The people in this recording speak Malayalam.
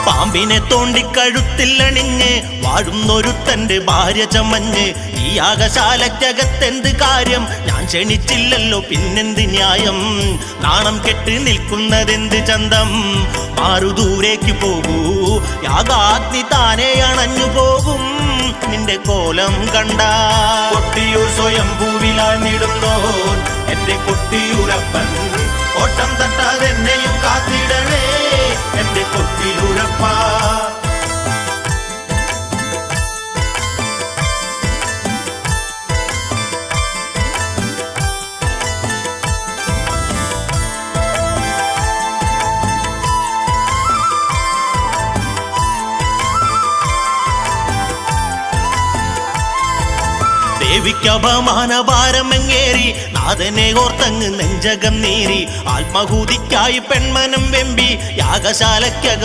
പാമ്പിനെ തോണ്ടിക്കഴുത്തിലണിഞ്ഞ് വാഴുന്നൊരുത്തന്റെ ഭാര്യ ചമഞ്ഞ് ഈ യാഗശാലയ്ക്കകത്തെന്ത് കാര്യം? ഞാൻ ക്ഷണിച്ചില്ലല്ലോ പിന്നെന്ത് ന്യായം? നാണം കെട്ട് നിൽക്കുന്നതെന്ത് ചന്തം? മാറു ദൂരേക്ക് പോകൂ, യാഗാഗ്നി താനെ അണഞ്ഞു പോകും നിന്റെ കോലം കണ്ട. കൊട്ടിയൂർ സ്വയംഭൂവിലാണിടുന്നോ എന്റെ കൊട്ടിയൂരപ്പൻ, ഓട്ടം തട്ടാതെന്നെയും കാത്തിടണേ എന്റെ കൊട്ടിയൂരപ്പ. ദേവിക്കപമാനഭാരമെങ്ങേറി നാഥനെ ഓർത്തങ്ങ് നെഞ്ചകം നീറി ആത്മഹൂതിക്കായി പെൺമനം വെമ്പി യാഗശാലയ്ക്കകം